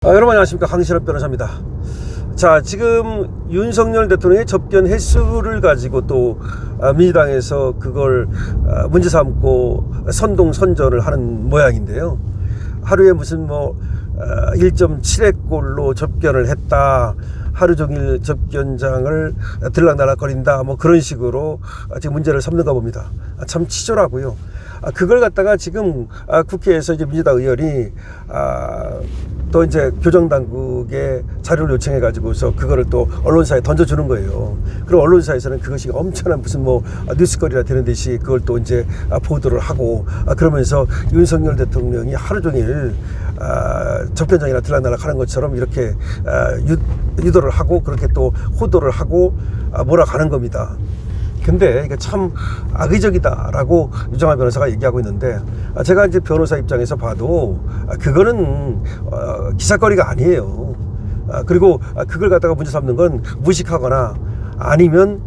여러분 안녕하십니까, 강신업 변호사입니다. 자, 지금 윤석열 대통령의 접견 횟수를 가지고 또 민주당에서 그걸 문제 삼고 선동선전을 하는 모양인데요. 하루에 무슨 1.7회꼴로 접견을 했다, 하루 종일 접견장을 들락날락거린다, 그런 식으로 지금 문제를 삼는가 봅니다. 참 치졸하고요. 그걸 갖다가 지금 국회에서 이제 민주당 의원이 또 이제 교정당국에 자료를 요청해 가지고서 그거를 또 언론사에 던져주는 거예요. 그럼 언론사에서는 그것이 엄청난 무슨 뉴스거리라 되는 듯이 그걸 또 이제 보도를 하고, 그러면서 윤석열 대통령이 하루 종일 접견장이나 들락날락 하는 것처럼 이렇게 유도를 하고, 그렇게 또 호도를 하고 몰아가는 겁니다. 근데 이게 참 악의적이다라고 유정아 변호사가 얘기하고 있는데, 제가 이제 변호사 입장에서 봐도 그거는 기사거리가 아니에요. 그리고 그걸 갖다가 문제 삼는 건 무식하거나 아니면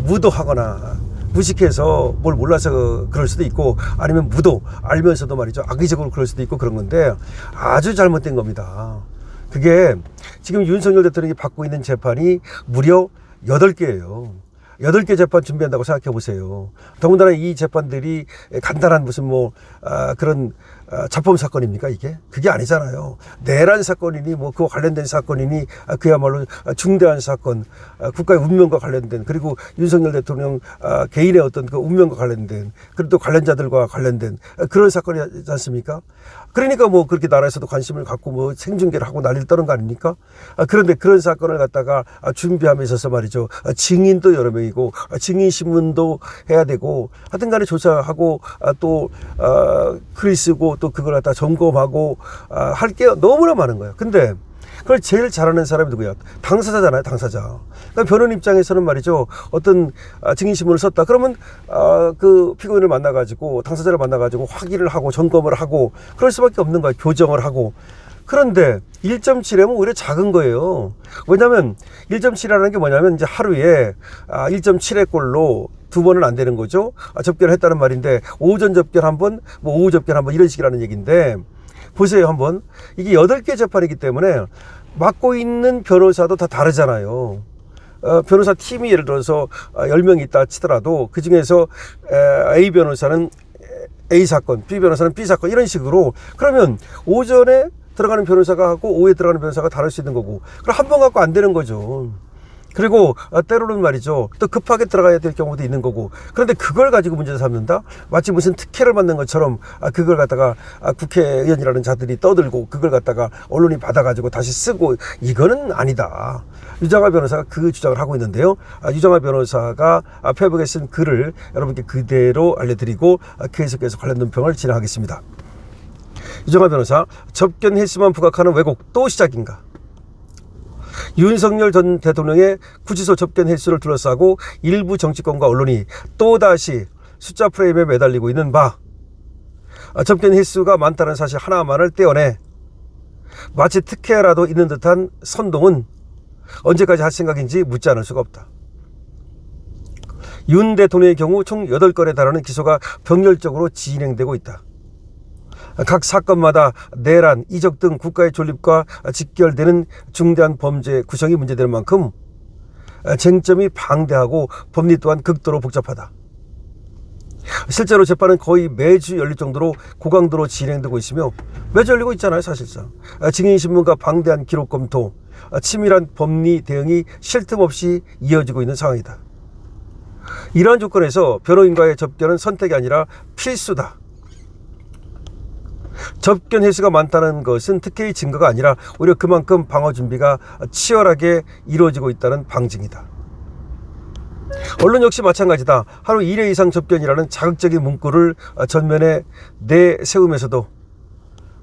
무도하거나, 무식해서 뭘 몰라서 그럴 수도 있고, 아니면 무도, 알면서도 말이죠, 악의적으로 그럴 수도 있고, 그런 건데 아주 잘못된 겁니다. 그게 지금 윤석열 대통령이 받고 있는 재판이 무려 8개예요. 8개 재판 준비한다고 생각해 보세요. 더군다나 이 재판들이 간단한 무슨 그런 자범 사건입니까, 이게? 그게 아니잖아요. 내란 사건이니 그와 관련된 사건이니, 그야말로 중대한 사건, 국가의 운명과 관련된, 그리고 윤석열 대통령 개인의 어떤 그 운명과 관련된, 그리고 또 관련자들과 관련된 그런 사건이지 않습니까? 그러니까 그렇게 나라에서도 관심을 갖고 생중계를 하고 난리를 떠는 거 아닙니까? 그런데 그런 사건을 갖다가 준비함에 있어서 말이죠, 증인도 여러 명이고, 증인신문도 해야 되고, 하여튼 간에 조사하고, 또 글 쓰고, 또 그걸 갖다 점검하고, 할 게 너무나 많은 거예요. 근데 그걸 제일 잘하는 사람이 누구야? 당사자잖아요, 당사자. 그러니까 변호인 입장에서는 말이죠, 어떤 증인신문을 썼다 그러면 그 피고인을 만나가지고, 당사자를 만나가지고 확인을 하고 점검을 하고 그럴 수밖에 없는 거예요. 교정을 하고. 그런데 1.7회면 오히려 작은 거예요. 왜냐하면 1.7이라는 게 뭐냐면, 이제 하루에 1.7회꼴로 2번은 안 되는 거죠. 접견을 했다는 말인데, 오전 접견 한 번, 오후 접견 한 번, 이런 식이라는 얘기인데, 보세요 한번. 이게 8개 재판이기 때문에 맡고 있는 변호사도 다 다르잖아요. 변호사 팀이 예를 들어서 10명이 있다 치더라도, 그 중에서 A 변호사는 A 사건, B 변호사는 B 사건, 이런 식으로. 그러면 오전에 들어가는 변호사가 하고 오후에 들어가는 변호사가 다를 수 있는 거고, 그럼 한 번 갖고 안 되는 거죠. 그리고 때로는 말이죠, 또 급하게 들어가야 될 경우도 있는 거고. 그런데 그걸 가지고 문제를 삼는다? 마치 무슨 특혜를 받는 것처럼 그걸 갖다가 국회의원이라는 자들이 떠들고, 그걸 갖다가 언론이 받아가지고 다시 쓰고, 이거는 아니다. 유정아 변호사가 그 주장을 하고 있는데요. 유정아 변호사가 페이북에 쓴 글을 여러분께 그대로 알려드리고 계속해서 관련 논평을 진행하겠습니다. 유정아 변호사, 접견 횟수만 부각하는 왜곡 또 시작인가? 윤석열 전 대통령의 구치소 접견 횟수를 둘러싸고 일부 정치권과 언론이 또다시 숫자 프레임에 매달리고 있는 바, 접견 횟수가 많다는 사실 하나만을 떼어내 마치 특혜라도 있는 듯한 선동은 언제까지 할 생각인지 묻지 않을 수가 없다. 윤 대통령의 경우 총 8건에 달하는 기소가 병렬적으로 진행되고 있다. 각 사건마다 내란, 이적 등 국가의 존립과 직결되는 중대한 범죄 구성이 문제되는 만큼 쟁점이 방대하고 법리 또한 극도로 복잡하다. 실제로 재판은 거의 매주 열릴 정도로 고강도로 진행되고 있으며, 매주 열리고 있잖아요, 사실상. 증인신문과 방대한 기록 검토, 치밀한 법리 대응이 쉴 틈 없이 이어지고 있는 상황이다. 이러한 조건에서 변호인과의 접견은 선택이 아니라 필수다. 접견 횟수가 많다는 것은 특혜의 증거가 아니라 오히려 그만큼 방어 준비가 치열하게 이루어지고 있다는 방증이다. 언론 역시 마찬가지다. 하루 1회 이상 접견이라는 자극적인 문구를 전면에 내세우면서도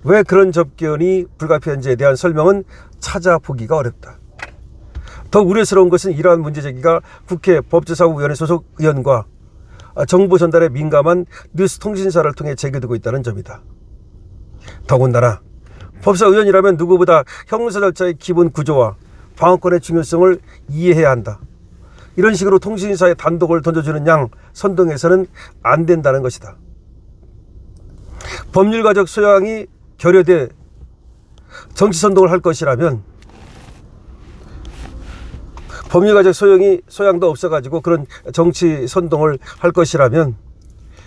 왜 그런 접견이 불가피한지에 대한 설명은 찾아보기가 어렵다. 더 우려스러운 것은 이러한 문제 제기가 국회 법제사무위원회 소속 의원과 정보 전달에 민감한 뉴스 통신사를 통해 제기되고 있다는 점이다. 더군다나 법사위원이라면 누구보다 형사 절차의 기본 구조와 방어권의 중요성을 이해해야 한다. 이런 식으로 통신사의 단독을 던져주는 양 선동해서는 안 된다는 것이다. 법률가적 소양이 결여돼 정치 선동을 할 것이라면 법률가적 소양도 없어가지고 그런 정치 선동을 할 것이라면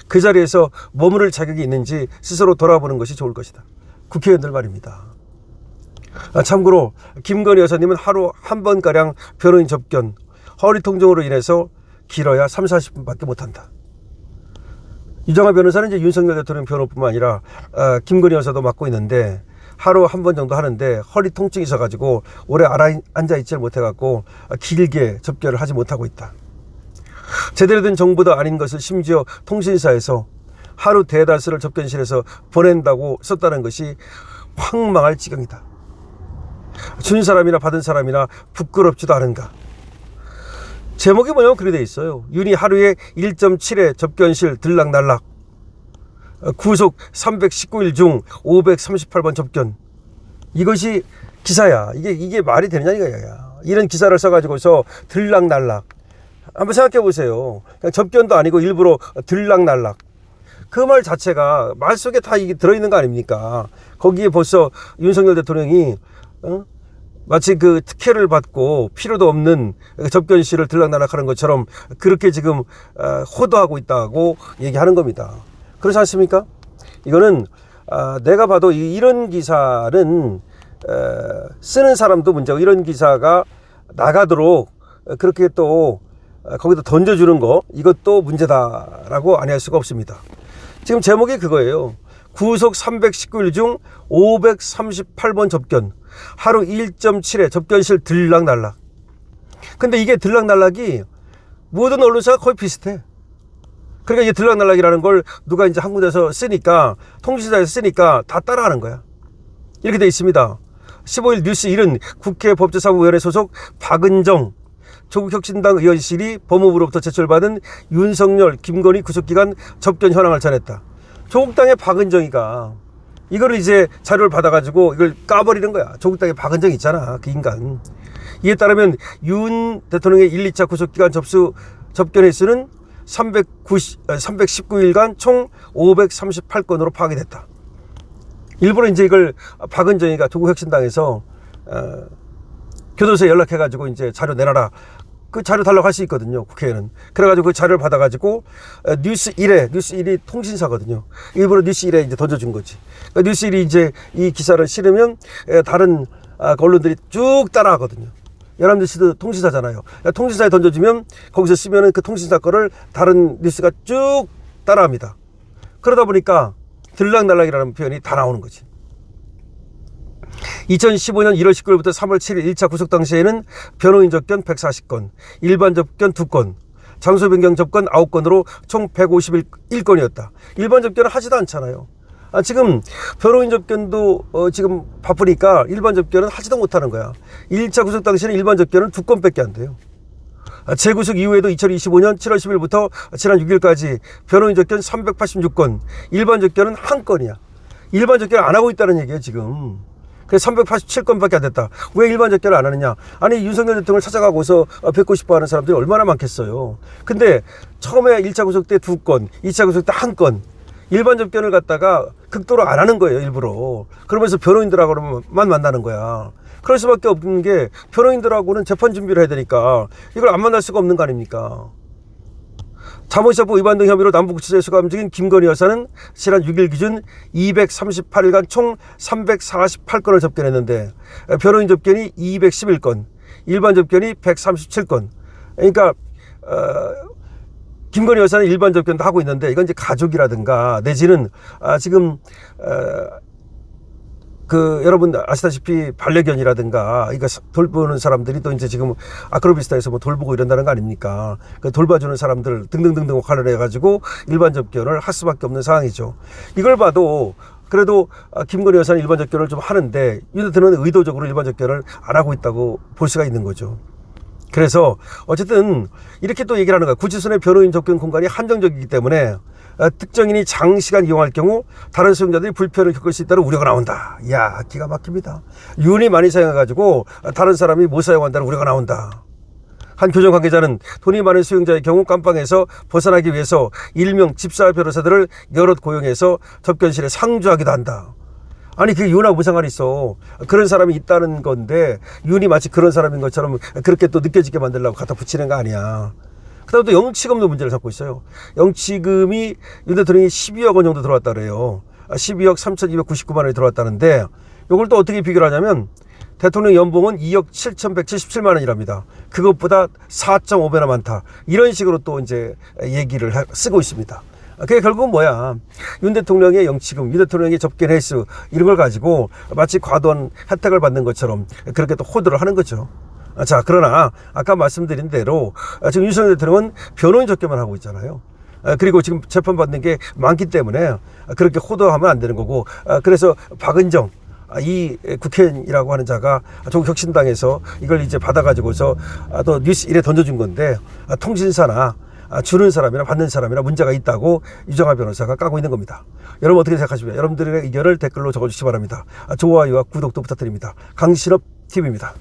그 자리에서 머무를 자격이 있는지 스스로 돌아보는 것이 좋을 것이다. 국회의원들 말입니다. 참고로 김건희 여사님은 하루 한 번가량 변호인 접견, 허리 통증으로 인해서 길어야 30-40분밖에 못한다. 유정아 변호사는 이제 윤석열 대통령 변호뿐만 아니라 김건희 여사도 맡고 있는데 하루 한 번 정도 하는데 허리 통증이 있어가지고 오래 앉아있지를 못해갖고 길게 접견을 하지 못하고 있다. 제대로 된 정보도 아닌 것을 심지어 통신사에서 하루 대다수를 접견실에서 보낸다고 썼다는 것이 황망할 지경이다. 준 사람이나 받은 사람이나 부끄럽지도 않은가. 제목이 뭐냐면 그렇게 돼 있어요. 윤이 하루에 1.7회 접견실 들락날락, 구속 319일 중 538번 접견. 이것이 기사야. 이게 말이 되느냐 이거야. 이런 기사를 써가지고서 들락날락. 한번 생각해 보세요. 그냥 접견도 아니고 일부러 들락날락. 그 말 자체가 말 속에 다 이게 들어있는 거 아닙니까? 거기에 벌써 윤석열 대통령이 마치 그 특혜를 받고 필요도 없는 접견실을 들락날락하는 것처럼 그렇게 지금 호도하고 있다고 얘기하는 겁니다. 그렇지 않습니까? 이거는 내가 봐도 이런 기사는 쓰는 사람도 문제고 이런 기사가 나가도록 그렇게 또 거기다 던져주는 거 이것도 문제다라고 안 할 수가 없습니다. 지금 제목이 그거예요. 구속 319일 중 538번 접견, 하루 1.7회 접견실 들락날락. 근데 이게 들락날락이 모든 언론사가 거의 비슷해. 그러니까 이게 들락날락이라는 걸 누가 이제 한 군데서 쓰니까, 통신사에서 쓰니까 다 따라하는 거야. 이렇게 돼 있습니다. 15일 뉴스 1은 국회 법제사무위원회 소속 박은정 조국혁신당 의원실이 법무부로부터 제출받은 윤석열, 김건희 구속기간 접견 현황을 전했다. 조국당의 박은정이가 이거를 이제 자료를 받아가지고 이걸 까버리는 거야. 조국당의 박은정 있잖아. 그 인간. 이에 따르면 윤 대통령의 1, 2차 구속기간 접견 횟수는 319일간 총 538건으로 파악이 됐다. 일부러 이제 이걸 박은정이가 조국혁신당에서 교도소에 연락해가지고 이제 자료 내놔라. 그 자료 달라고 할 수 있거든요. 국회에는. 그래가지고 그 자료를 받아가지고 뉴스 1이 통신사거든요. 일부러 뉴스 1에 이제 던져준 거지. 그러니까 뉴스 1이 이제 이 기사를 실으면 다른 언론들이 쭉 따라하거든요. 연합뉴스도 통신사잖아요. 통신사에 던져주면 거기서 쓰면은 그 통신사 거를 다른 뉴스가 쭉 따라합니다. 그러다 보니까 들락날락이라는 표현이 다 나오는 거지. 2015년 1월 19일부터 3월 7일 1차 구속 당시에는 변호인 접견 140건, 일반 접견 2건, 장소 변경 접견 9건으로 총 151건이었다. 일반 접견을 하지도 않잖아요. 지금 변호인 접견도 지금 바쁘니까 일반 접견은 하지도 못하는 거야. 1차 구속 당시에는 일반 접견은 2건밖에 안 돼요. 재구속 이후에도 2025년 7월 10일부터 지난 6일까지 변호인 접견 386건, 일반 접견은 1건이야. 일반 접견을 안 하고 있다는 얘기예요, 지금. 그래서 387건밖에 안 됐다. 왜 일반 접견을 안 하느냐? 아니, 윤석열 대통령을 찾아가고서 뵙고 싶어 하는 사람들이 얼마나 많겠어요. 근데 처음에 1차 구속 때 2건, 2차 구속 때 1건, 일반 접견을 갖다가 극도로 안 하는 거예요, 일부러. 그러면서 변호인들하고만 만나는 거야. 그럴 수밖에 없는 게 변호인들하고는 재판 준비를 해야 되니까 이걸 안 만날 수가 없는 거 아닙니까? 자본시장법 위반 등 혐의로 남부구치소에 수감 중인 김건희 여사는 지난 6일 기준 238일간 총 348건을 접견했는데 변호인 접견이 211건, 일반 접견이 137건. 그러니까 김건희 여사는 일반 접견도 하고 있는데 이건 이제 가족이라든가 내지는 지금 여러분 아시다시피 반려견이라든가 이거 돌보는 사람들이 또 이제 지금 아크로비스타에서 뭐 돌보고 이런다는 거 아닙니까? 그 돌봐주는 사람들 등등등등 관련해 가지고 일반 접견을 할 수밖에 없는 상황이죠. 이걸 봐도 그래도 김건희 여사는 일반 접견을 좀 하는데 윤 대통령은 의도적으로 일반 접견을 안 하고 있다고 볼 수가 있는 거죠. 그래서 어쨌든 이렇게 또 얘기를 하는 거야. 구치소 내 변호인 접견 공간이 한정적이기 때문에 특정인이 장시간 이용할 경우 다른 수용자들이 불편을 겪을 수 있다는 우려가 나온다. 이야, 기가 막힙니다. 윤이 많이 사용해가지고 다른 사람이 못 사용한다는 우려가 나온다. 한 교정 관계자는 돈이 많은 수용자의 경우 깜빵에서 벗어나기 위해서 일명 집사 변호사들을 여럿 고용해서 접견실에 상주하기도 한다. 아니 그게 윤하고 무슨 상관이 있어. 그런 사람이 있다는 건데 윤이 마치 그런 사람인 것처럼 그렇게 또 느껴지게 만들려고 갖다 붙이는 거 아니야. 그다음 또 영치금도 문제를 삼고 있어요. 영치금이 윤 대통령이 12억 원 정도 들어왔다 그래요. 12억 3,299만 원이 들어왔다는데 이걸 또 어떻게 비교를 하냐면 대통령 연봉은 2억 7,177만 원이랍니다. 그것보다 4.5배나 많다. 이런 식으로 또 이제 얘기를 쓰고 있습니다. 그게 결국은 뭐야. 윤 대통령의 영치금, 윤 대통령의 접견 횟수 이런 걸 가지고 마치 과도한 혜택을 받는 것처럼 그렇게 또 호도를 하는 거죠. 자, 그러나 아까 말씀드린 대로 지금 윤석열 대통령은 변호인 접견만 하고 있잖아요. 그리고 지금 재판받는 게 많기 때문에 그렇게 호도하면 안 되는 거고, 그래서 박은정 이 국회의원이라고 하는 자가 조국혁신당에서 이걸 이제 받아가지고서 또 뉴스 1에 던져준 건데, 통신사나 주는 사람이나 받는 사람이나 문제가 있다고 유정아 변호사가 까고 있는 겁니다. 여러분 어떻게 생각하십니까? 여러분들의 의견을 댓글로 적어주시기 바랍니다. 좋아요와 구독도 부탁드립니다. 강신업 TV입니다.